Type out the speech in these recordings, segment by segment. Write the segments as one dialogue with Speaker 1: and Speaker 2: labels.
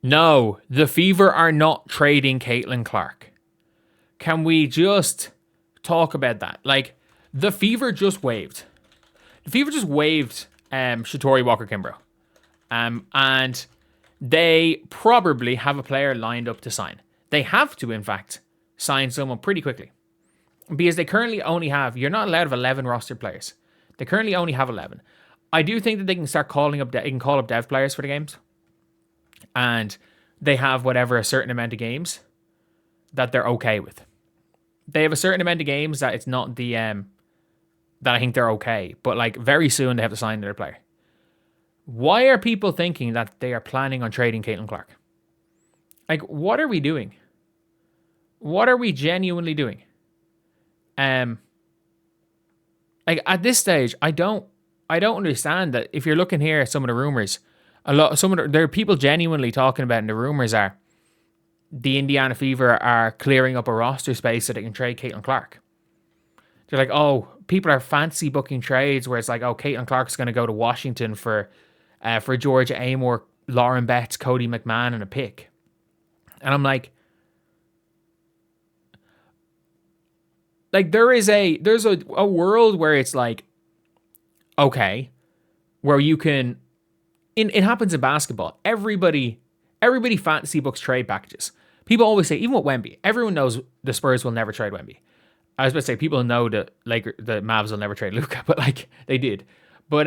Speaker 1: No, the Fever are not trading Caitlin Clark. Can we just talk about that? Like, the Fever just waived. The Fever just waived Shatori Walker-Kimbrough. And they probably have a player lined up to sign. They have to, in fact, sign someone pretty quickly. Because they currently only have, you're not allowed to have 11 roster players. They currently only have 11. I do think that they can start calling up, they can call up dev players for the games. And they have whatever, a certain amount of games that they're okay with. They have a certain amount of games that it's not the, that I think they're okay. But like very soon they have to sign their player. Why are people thinking that they are planning on trading Caitlin Clark? Like, what are we doing? What are we genuinely doing? Like at this stage, I don't understand that. If you're looking here at some of the rumors, there are people genuinely talking about, and the rumors are the Indiana Fever are clearing up a roster space so they can trade Caitlin Clark. They're like, oh, people are fancy booking trades where it's like, oh, Caitlin Clark's going to go to Washington for Georgia Amor, Lauren Betts, Cody McMahon, and a pick. And I'm like there's a world where it's like, okay, where you can, it happens in basketball. Everybody fantasy books trade packages. People always say, even with Wemby, everyone knows the Spurs will never trade Wemby. I was about to say, people know that the Mavs will never trade Luka, but like they did. But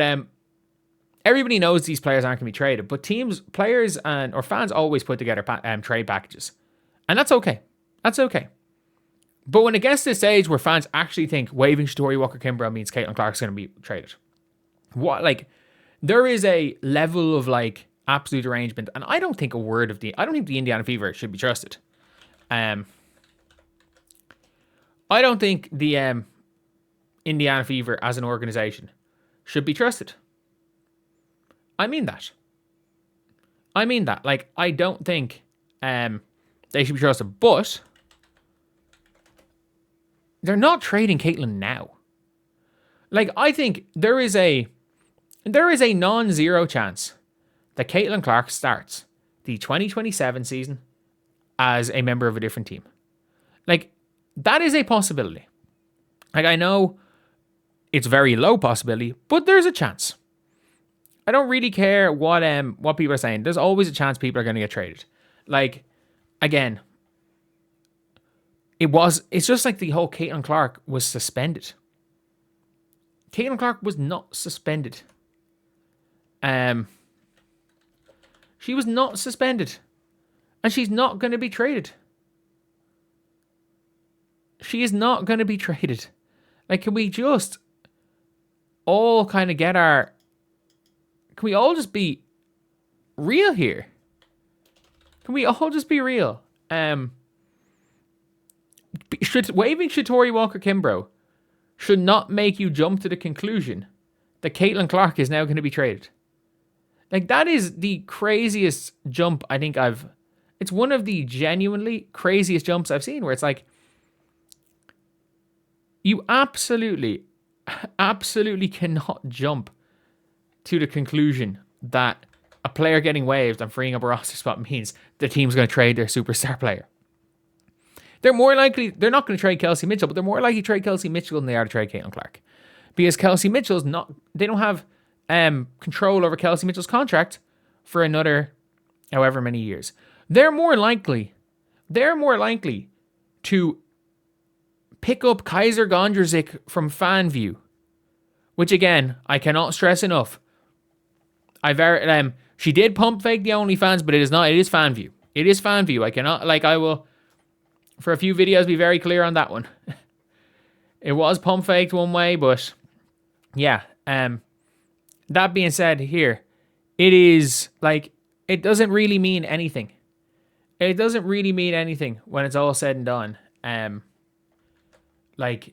Speaker 1: everybody knows these players aren't going to be traded. But teams, players, or fans always put together trade packages, and that's okay. That's okay. But when it gets to the stage where fans actually think waiving Shatori Walker-Kimbrough means Caitlin Clark's going to be traded, there is a level of like absolute arrangement, and I don't think the Indiana Fever should be trusted. I don't think the Indiana Fever as an organization should be trusted. I mean that. Like, I don't think they should be trusted, but they're not trading Caitlin now. Like, I think there is a non-zero chance that Caitlin Clark starts the 2027 season as a member of a different team. Like, that is a possibility. Like, I know it's very low possibility, but there's a chance. I don't really care what people are saying. There's always a chance people are going to get traded. Like, again, it's just like the whole Caitlin Clark was suspended. Caitlin Clark was not suspended. She was not suspended. And she's not going to be traded. She is not going to be traded. Like, can we just all kind of can we all just be real here? Can we all just be real? Waiving Shatori Walker-Kimbrough should not make you jump to the conclusion that Caitlin Clark is now going to be traded. Like, that is the craziest jump I think it's one of the genuinely craziest jumps I've seen, where it's like, you absolutely cannot jump to the conclusion that a player getting waived and freeing up a roster spot means the team's going to trade their superstar player. They're not going to trade Kelsey Mitchell, but they're more likely to trade Kelsey Mitchell than they are to trade Caitlin Clark. Because Kelsey Mitchell's they don't have control over Kelsey Mitchell's contract for another however many years. They're more likely to pick up Kaiser Gondrzik from FanView, which again, I cannot stress enough. She did pump fake the OnlyFans, but it is FanView. It is FanView. I will, for a few videos, be very clear on that one. It was pump faked one way, but yeah. That being said, here, it is like, it doesn't really mean anything. It doesn't really mean anything when it's all said and done. Like,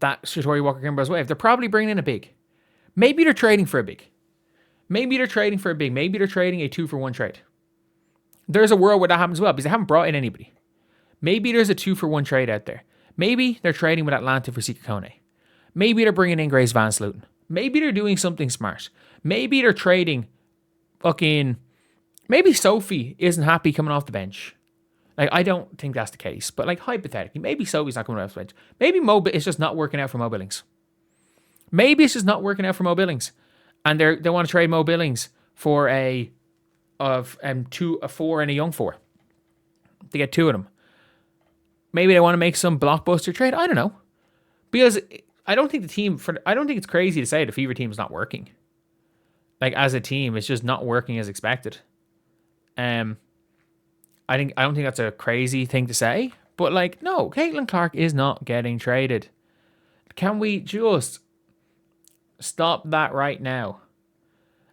Speaker 1: that Shatori Walker-Kimbrough's wave. They're probably bringing in a big. Maybe they're trading for a big. Maybe they're trading a 2-for-1 trade. There's a world where that happens as well, because they haven't brought in anybody. Maybe there's a 2-for-1 trade out there. Maybe they're trading with Atlanta for Sika Kone. Maybe they're bringing in Grace Van Sluten. Maybe they're doing something smart. Maybe they're trading fucking maybe Sophie isn't happy coming off the bench. Like, I don't think that's the case, but like hypothetically, maybe Sophie's not coming off the bench. Maybe it's just not working out for Mo Billings. Maybe it's just not working out for Mo Billings, and they want to trade Mo Billings for a 4 and a young 4 to get 2 of them. Maybe they want to make some blockbuster trade. I don't know, because I don't think it's crazy to say the Fever team is not working. Like, as a team, it's just not working as expected. I don't think that's a crazy thing to say, but like, no, Caitlin Clark is not getting traded. Can we just stop that right now?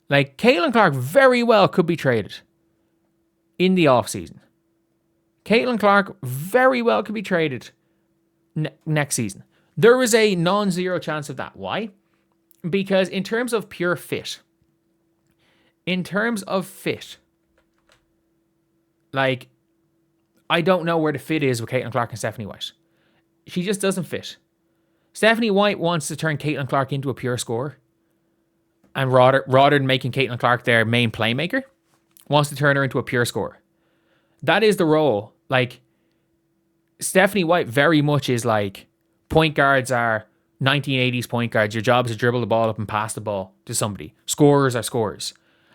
Speaker 1: Like, Caitlin Clark very well could be traded in the offseason. Caitlin Clark very well could be traded next season. There is a non-zero chance of that. Why? Because in terms of pure fit, like, I don't know where the fit is with Caitlin Clark and Stephanie White. She just doesn't fit. Stephanie White wants to turn Caitlin Clark into a pure scorer. And rather than making Caitlin Clark their main playmaker, wants to turn her into a pure scorer. That is the role. Like, Stephanie White very much is like, point guards are 1980s point guards. Your job is to dribble the ball up and pass the ball to somebody. Scorers are scorers.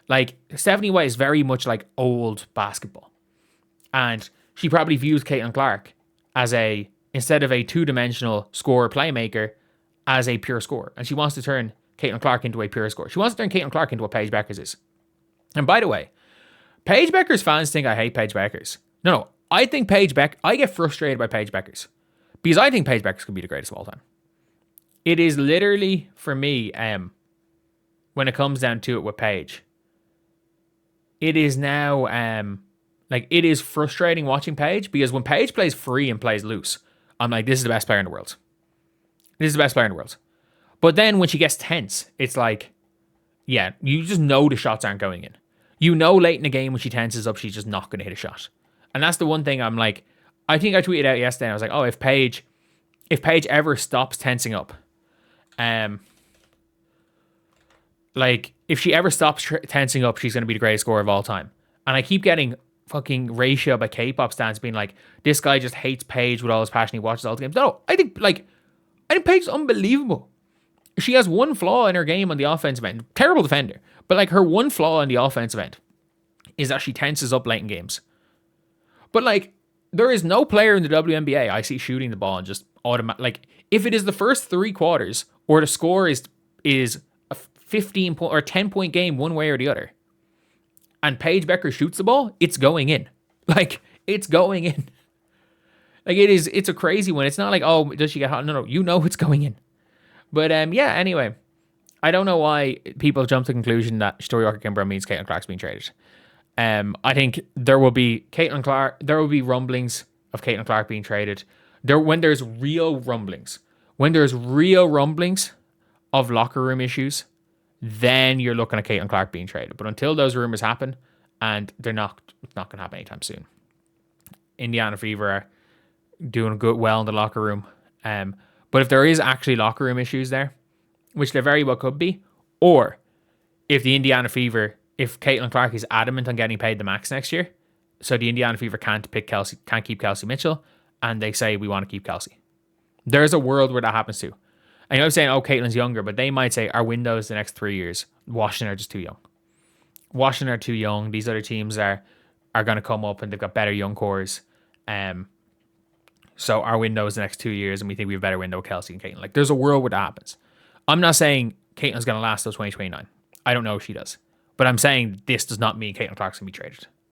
Speaker 1: Like, Stephanie White is very much like old basketball. And she probably views Caitlin Clark as instead of a two-dimensional scorer playmaker, as a pure scorer. And she wants to turn Caitlin Clark into a pure scorer. She wants to turn Caitlin Clark into what Paige Bueckers is. And by the way, Paige Bueckers fans think I hate Paige Bueckers. No, I think I get frustrated by Paige Bueckers. Because I think Paige Bueckers could be the greatest of all time. It is literally, for me, when it comes down to it with Paige, it is now, it is frustrating watching Paige, because when Paige plays free and plays loose, I'm like, this is the best player in the world. This is the best player in the world. But then when she gets tense, it's like, yeah, you just know the shots aren't going in. You know late in the game when she tenses up, she's just not going to hit a shot. And that's the one thing I'm like, I think I tweeted out yesterday, I was like, oh, if Paige ever stops tensing up, like, if she ever stops tensing up, she's going to be the greatest scorer of all time. And I keep getting fucking ratio by K-pop stands being like, this guy just hates Paige with all his passion. He watches all the games. No, I think Paige's unbelievable. She has one flaw in her game on the offensive end. Terrible defender. But like, her one flaw on the offensive end is that she tenses up late in games. But like, there is no player in the WNBA I see shooting the ball and just automatic. Like, if it is the first 3 quarters or the score is a 15 point or 10 point game one way or the other, and Paige Bueckers shoots the ball, it's going in. Like, it's going in. Like, it's a crazy one. It's not like, oh, does she get hot? No, you know it's going in. But yeah, anyway, I don't know why people jump to the conclusion that Story Walker-Kimbrough means Caitlin Clark's being traded. I think there will be rumblings of Caitlin Clark being traded. When there's real rumblings of locker room issues, then you're looking at Caitlin Clark being traded. But until those rumors happen, and it's not going to happen anytime soon. Indiana Fever are doing well in the locker room. But if there is actually locker room issues there, which there very well could be, or if Caitlin Clark is adamant on getting paid the max next year, so the Indiana Fever can't keep Kelsey Mitchell, and they say, we want to keep Kelsey. There's a world where that happens too. I know I'm saying, oh, Caitlin's younger, but they might say, our window is the next 3 years. Washington are just too young. Washington are too young. These other teams are going to come up, and they've got better young cores. So our window is the next 2 years, and we think we have a better window with Kelsey and Caitlin. Like, there's a world where that happens. I'm not saying Caitlin's going to last till 2029. I don't know if she does. But I'm saying this does not mean Caitlin Clark's going to be traded.